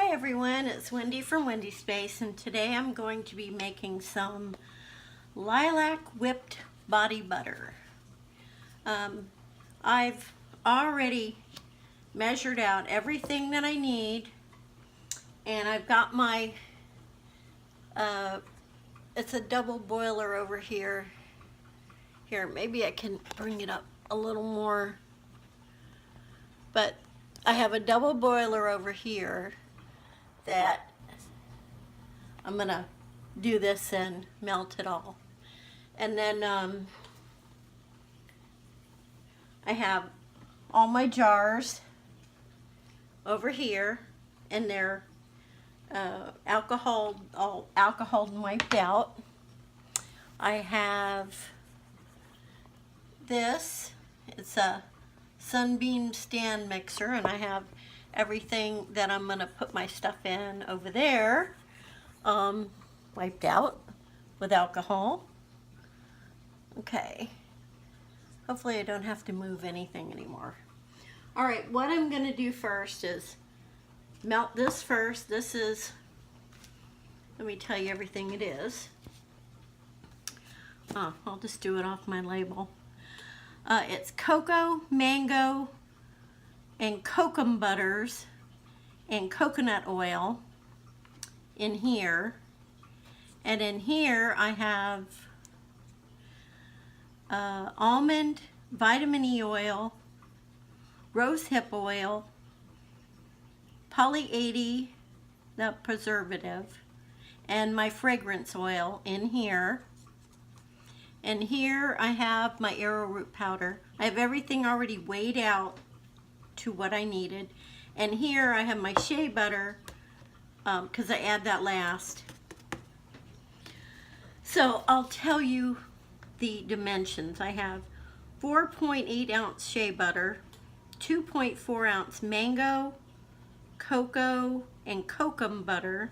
Hi everyone, it's Wendy from Wendy Space, and today I'm going to be making some lilac whipped body butter. I've already measured out everything that I need, and I've got my, it's a double boiler over here. Here, maybe I can bring it up a little more, but I have a double boiler over here that I'm gonna do this and melt it all. And then I have all my jars over here, and they're all alcohol wiped out. I have this, it's a sunbeam stand mixer, and I have everything that I'm gonna put my stuff in over there wiped out with alcohol. Okay, hopefully I don't have to move anything anymore. All right, what I'm gonna do first is melt this first. This is, let me tell you everything it is. I'll just do it off my label. It's cocoa, mango, and kokum butters and coconut oil in here. And in here I have almond vitamin E oil, rosehip oil, poly 80, the preservative, and my fragrance oil in here. And here I have my arrowroot powder. I have everything already weighed out to what I needed. And here I have my shea butter because I add that last. So I'll tell you the dimensions. I have 4.8 ounce shea butter, 2.4 ounce mango, cocoa, and kokum butter,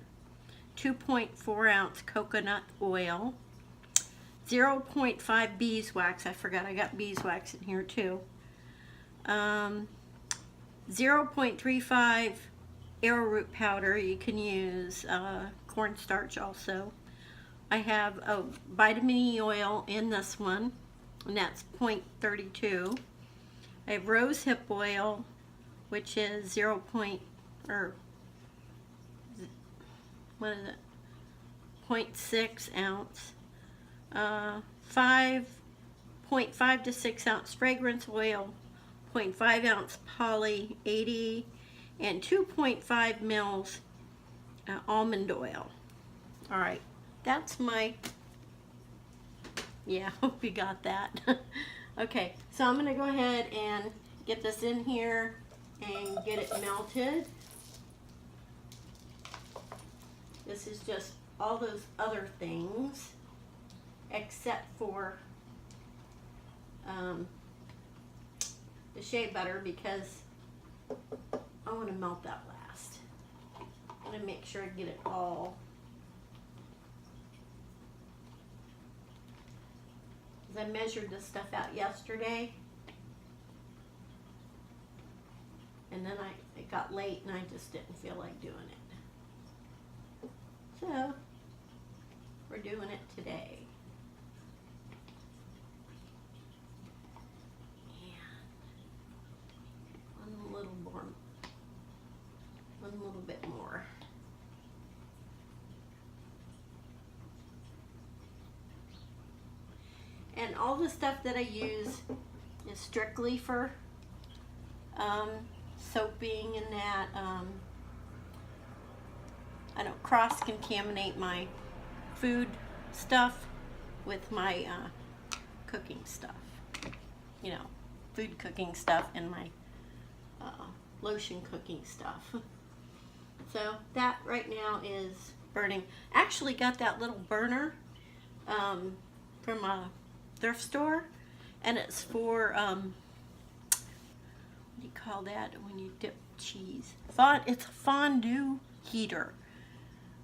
2.4 ounce coconut oil, 0.5 beeswax. I forgot I got beeswax in here too. 0.35 arrowroot powder. You can use cornstarch also. I have a vitamin E oil in this one, and that's 0.32. I have rosehip oil, which is 0.6 ounce. 5.5 to 6 ounce fragrance oil, 0.5 ounce poly 80, and 2.5 mils almond oil. All right, that's my, yeah, hope you got that. Okay, so I'm gonna go ahead and get this in here and get it melted. This is just all those other things except for the shea butter, because I want to melt that last. I'm going to make sure I get it all. Because I measured this stuff out yesterday, and then it got late and I just didn't feel like doing it. So we're doing it today. A little bit more. And all the stuff that I use is strictly for soaping and that. I don't cross-contaminate my food stuff with my cooking stuff. You know, food cooking stuff and my lotion cooking stuff. So that right now is burning. Actually got that little burner from a thrift store, and it's for what do you call that when you dip cheese? It's a fondue heater.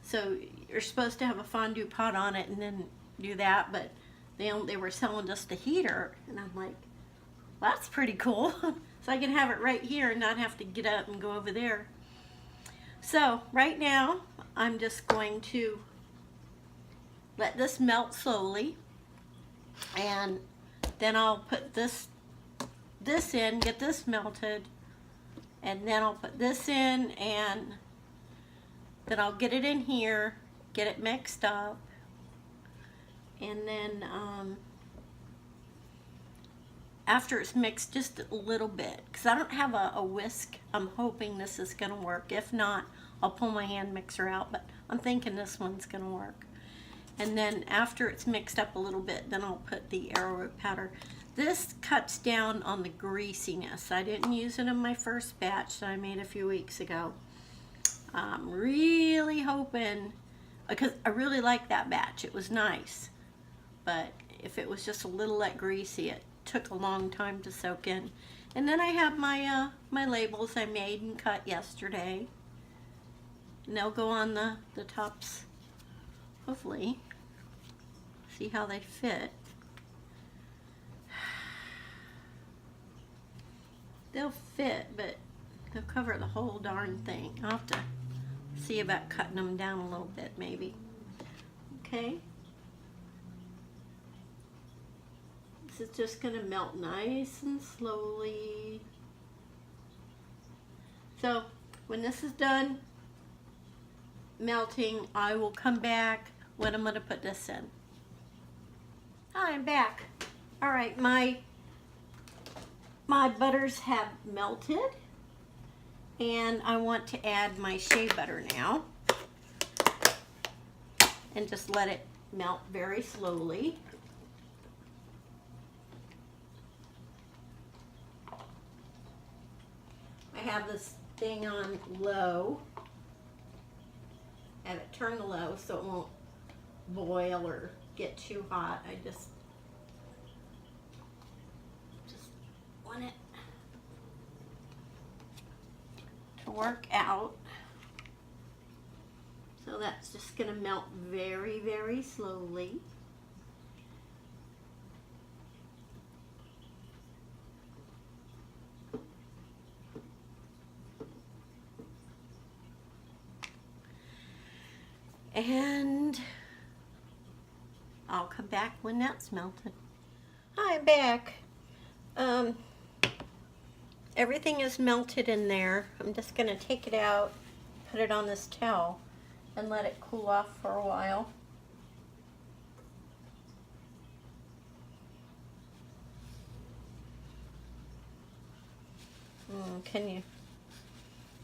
So you're supposed to have a fondue pot on it and then do that, but they were selling just a heater, and I'm like, well, that's pretty cool. So I can have it right here and not have to get up and go over there. So right now I'm just going to let this melt slowly, and then I'll put this in, get this melted, and then I'll put this in, and then I'll get it in here, get it mixed up, and then after it's mixed just a little bit, because I don't have a whisk. I'm hoping this is going to work. If not, I'll pull my hand mixer out, but I'm thinking this one's going to work. And then after it's mixed up a little bit, then I'll put the arrowroot powder. This cuts down on the greasiness. I didn't use it in my first batch that I made a few weeks ago. I'm really hoping, because I really like that batch. It was nice. But if it was just a little that greasy, it took a long time to soak in. And then I have my my labels I made and cut yesterday. And they'll go on the tops, hopefully. See how they fit. They'll fit, but they'll cover the whole darn thing. I'll have to see about cutting them down a little bit, maybe. Okay. This is just going to melt nice and slowly. So when this is done melting, I will come back when I'm going to put this in. Hi, I'm back. All right, my butters have melted, and I want to add my shea butter now, and just let it melt very slowly. I have this thing on low. Have it turned to low so it won't boil or get too hot. I just want it to work out. So that's just going to melt very, very slowly. And I'll come back when that's melted. Hi, I'm back. Everything is melted in there. I'm just going to take it out, put it on this towel, and let it cool off for a while. Can you?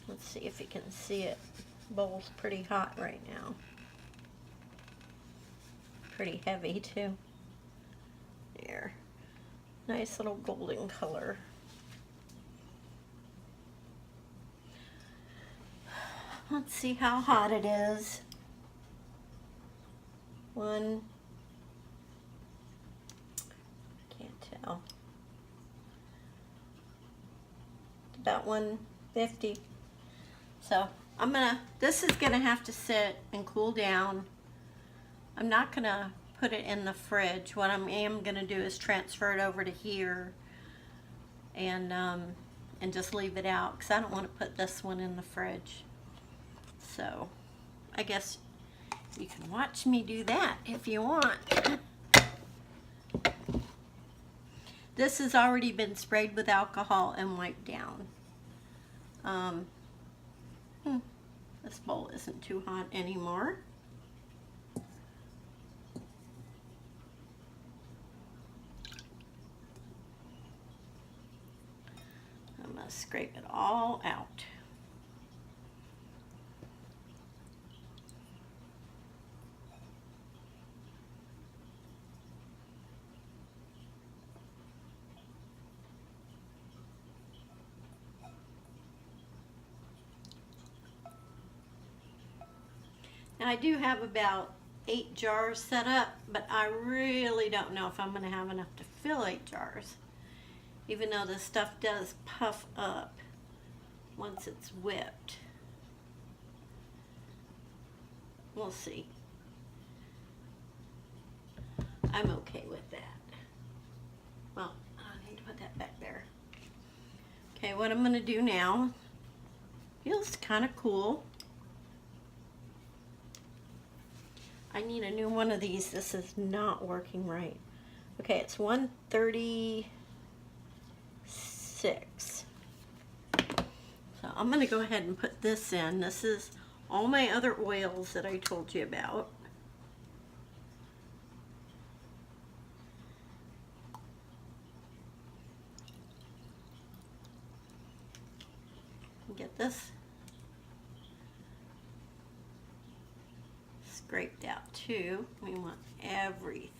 Let's see if you can see it. Bowl's pretty hot right now. Pretty heavy too. There. Nice little golden color. Let's see how hot it is. Can't tell. About 150. So this is gonna have to sit and cool down. I'm not gonna put it in the fridge. What I am gonna do is transfer it over to here and just leave it out, because I don't want to put this one in the fridge. So I guess you can watch me do that if you want. This has already been sprayed with alcohol and wiped down. This bowl isn't too hot anymore. I'm going to scrape it all out. Now I do have about 8 jars set up, but I really don't know if I'm going to have enough to fill 8 jars. Even though the stuff does puff up once it's whipped. We'll see. I'm okay with that. Well, I need to put that back there. Okay, what I'm going to do now, feels kind of cool. I need a new one of these. This is not working right. Okay, it's 136. So I'm going to go ahead and put this in. This is all my other oils that I told you about. Get this scraped out too. We want everything.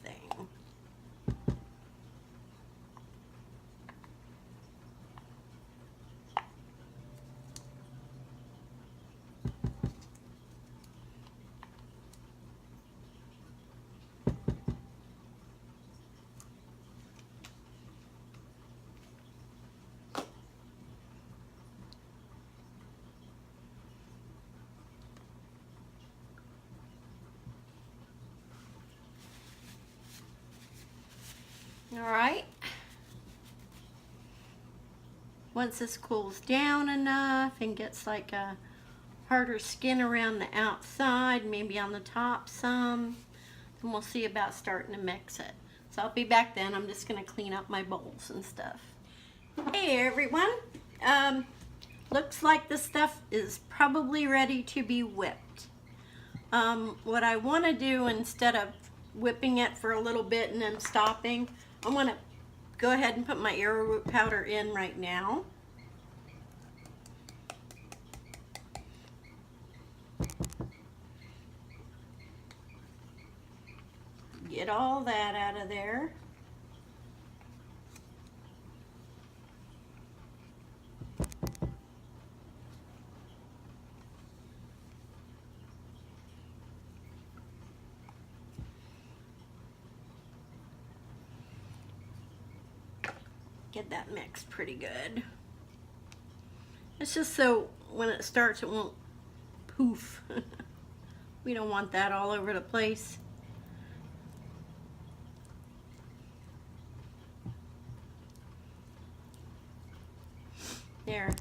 All right. Once this cools down enough and gets like a harder skin around the outside, maybe on the top some, then we'll see about starting to mix it. So I'll be back then. I'm just going to clean up my bowls and stuff. Hey everyone. Looks like the stuff is probably ready to be whipped. What I want to do, instead of whipping it for a little bit and then stopping, I'm going to go ahead and put my arrowroot powder in right now. Get all that out of there. Get that mixed pretty good. It's just so when it starts it won't poof. We don't want that all over the place. There.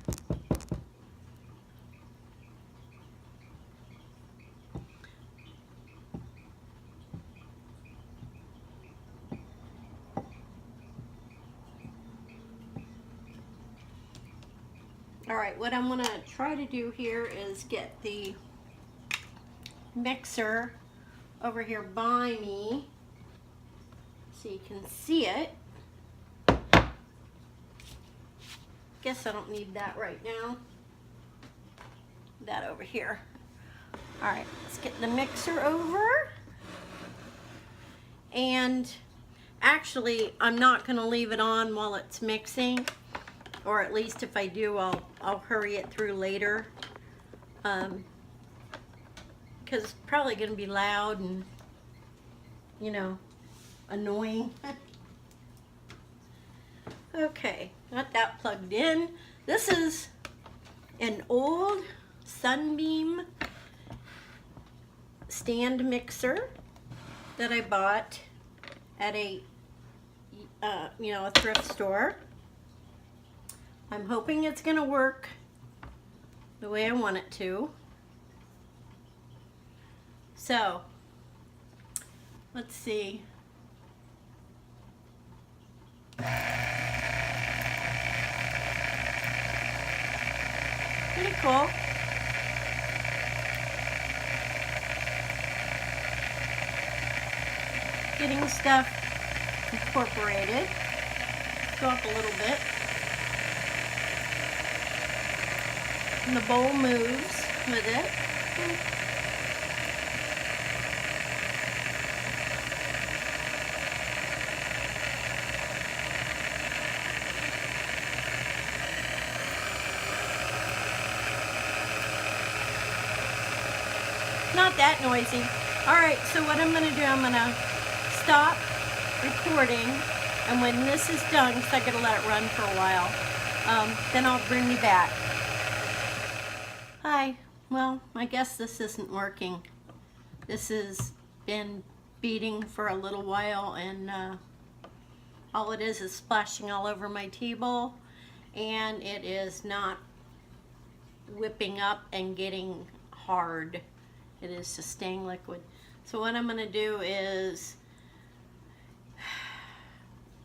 All right, what I'm gonna try to do here is get the mixer over here by me so you can see it. Guess I don't need that right now. That over here. All right, let's get the mixer over. And actually, I'm not gonna leave it on while it's mixing, or at least if I do, I'll hurry it through later. Because it's probably gonna be loud and, you know, annoying. Okay, got that plugged in. This is an old Sunbeam stand mixer that I bought at a, you know, a thrift store. I'm hoping it's gonna work the way I want it to. So, let's see. Pretty cool. Getting stuff incorporated. Go up a little bit. And the bowl moves with it. Not that noisy. All right, so what I'm gonna do, I'm gonna stop recording, and when this is done, because I gotta let it run for a while, then I'll bring you back. Hi. Well, I guess this isn't working. This has been beating for a little while, and all it is splashing all over my table, and it is not whipping up and getting hard. It is just staying liquid. So what I'm gonna do is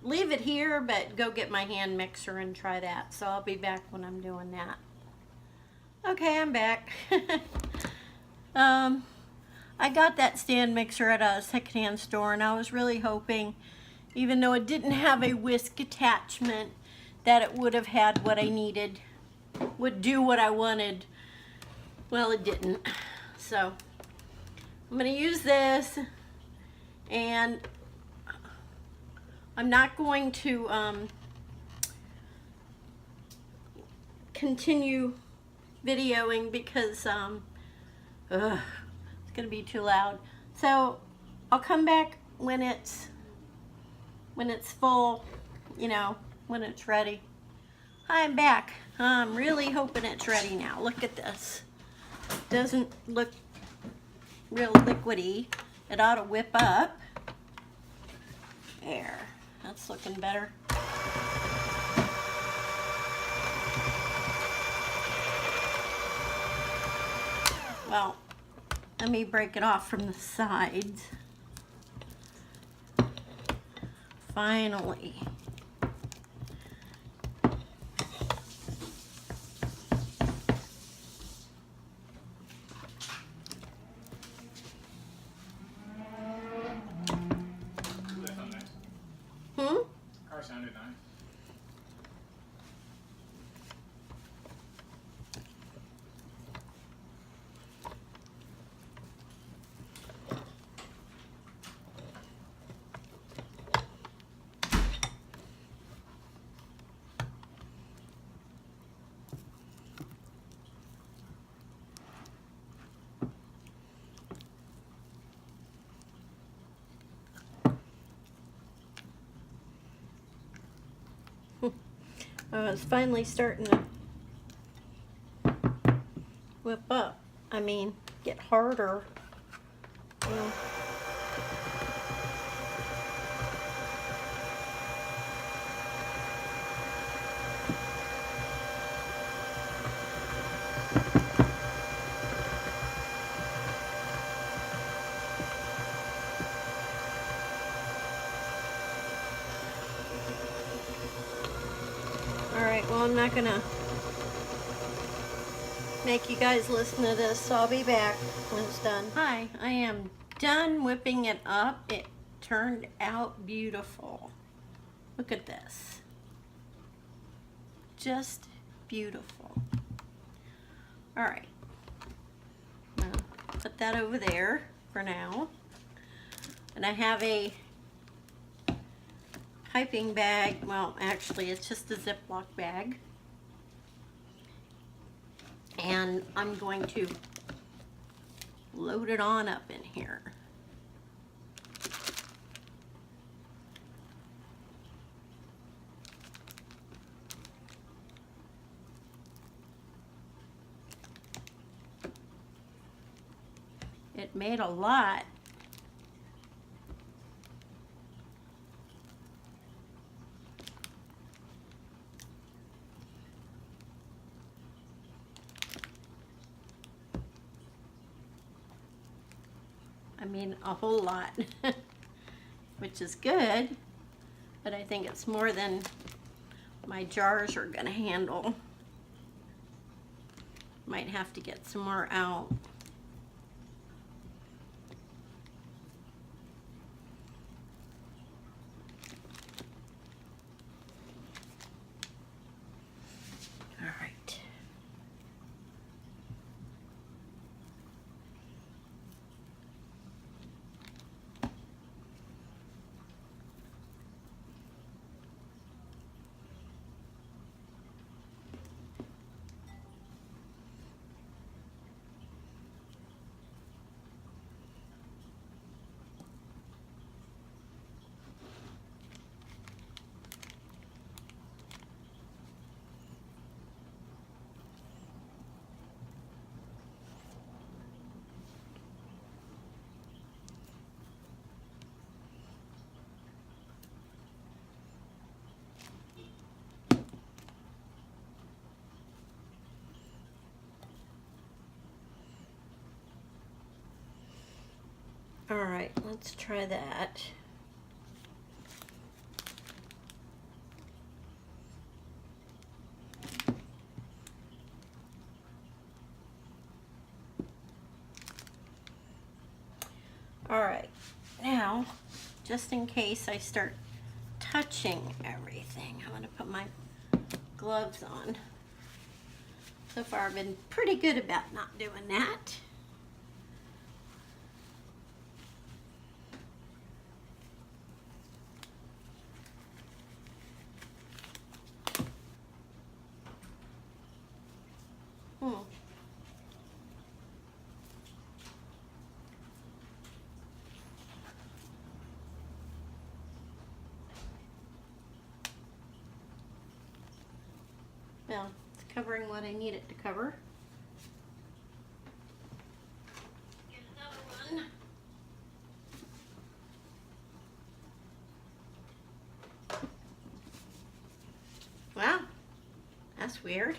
leave it here, but go get my hand mixer and try that. So I'll be back when I'm doing that. Okay, I'm back. I got that stand mixer at a secondhand store, and I was really hoping, even though it didn't have a whisk attachment, that it would have had what I needed, would do what I wanted. Well, it didn't. So I'm gonna use this, and I'm not going to continue videoing because it's gonna be too loud. So I'll come back when it's full, you know, when it's ready. Hi, I'm back. I'm really hoping it's ready now. Look at this. Doesn't look real liquidy. It ought to whip up. There, that's looking better. Well, let me break it off from the sides. Finally. Car sounded nice. It's finally starting to whip up. I mean, get harder. Well, alright, well, I'm not gonna make you guys listen to this, so I'll be back when it's done. Hi, I am done whipping it up. It turned out beautiful. Look at this. Just beautiful. Alright. Put that over there for now. And I have a piping bag. Well, actually, it's just a Ziploc bag. And I'm going to load it on up in here. It made a lot. I mean, a whole lot, which is good, but I think it's more than my jars are gonna handle. Might have to get some more out. All right. All right, let's try that. All right, now, just in case I start touching everything, I'm gonna put my gloves on. So far I've been pretty good about not doing that. Well, it's covering what I need it to cover. Get another one. Wow, that's weird.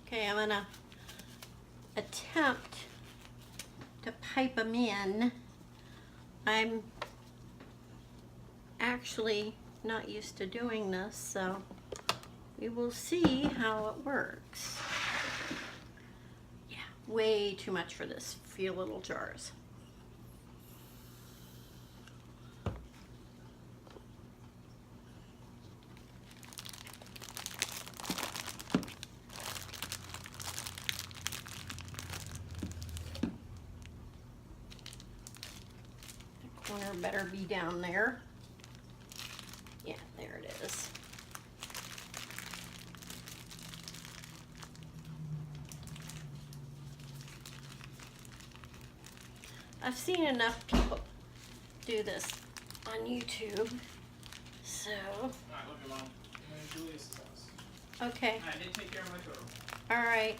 Okay, I'm gonna attempt to pipe them in. I'm actually not used to doing this, so we will see how it works. Yeah, way too much for this few little jars. Corner better be down there. Yeah, there it is. I've seen enough people do this on YouTube, so. Alright, love you, Mom. I'm in Julius's house. Okay, I did take care of my turtle. all right.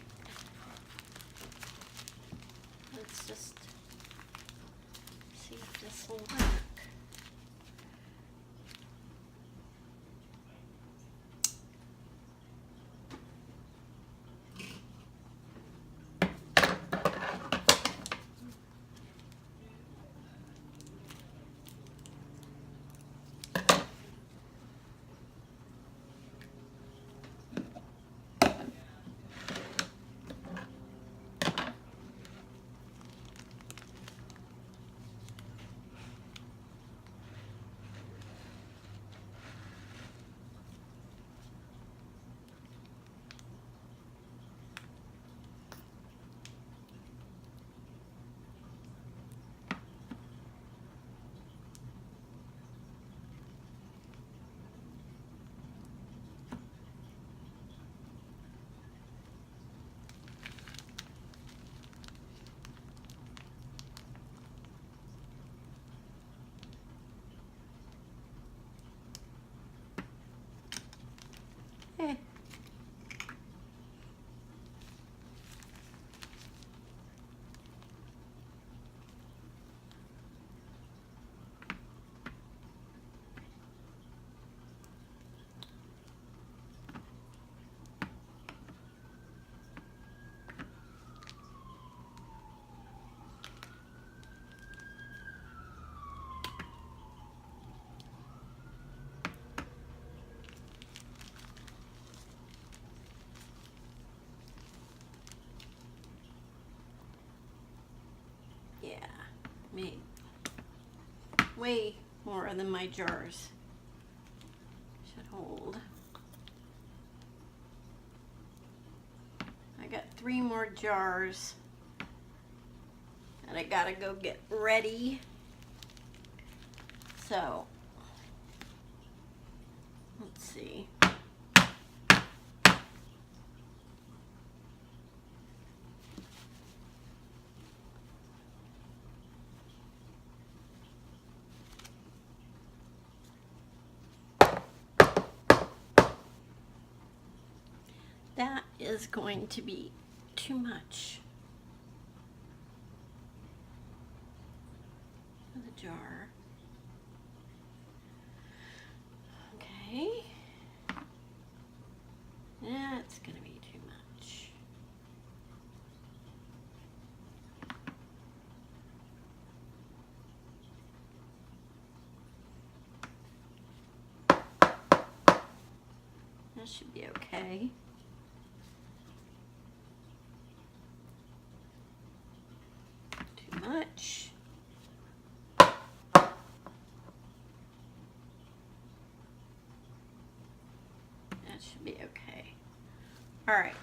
Let's just see if this will work. Okay. Yeah, made way more than my jars should hold. I got 3 more jars and I gotta go get ready. So, let's see. That is going to be too much for the jar. Okay. That's gonna be That should be okay. Too much. That should be okay. All right.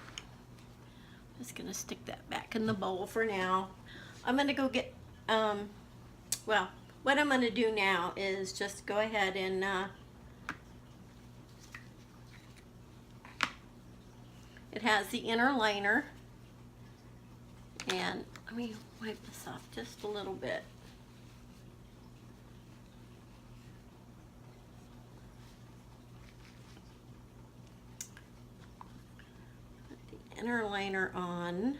Just gonna stick that back in the bowl for now. I'm gonna go get, well, what I'm gonna do now is just go ahead and it has the inner liner, and let me wipe this off just a little bit. Put the inner liner on.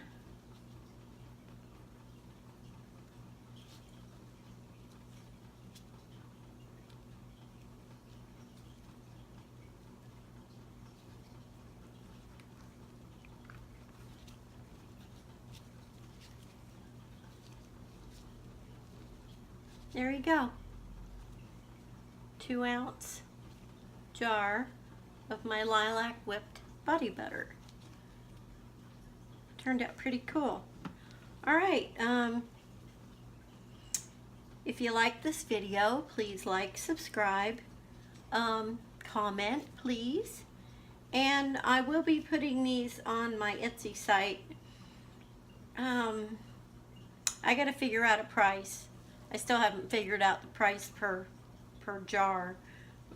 There you go. 2-ounce jar of my lilac whipped body butter. Turned out pretty cool. All right. If you like this video, please like, subscribe, comment, please. And I will be putting these on my Etsy site. I got to figure out a price. I still haven't figured out the price per jar,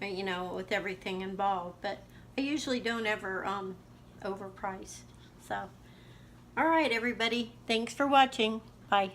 you know, with everything involved. But I usually don't ever overprice. So, all right, everybody. Thanks for watching. Bye.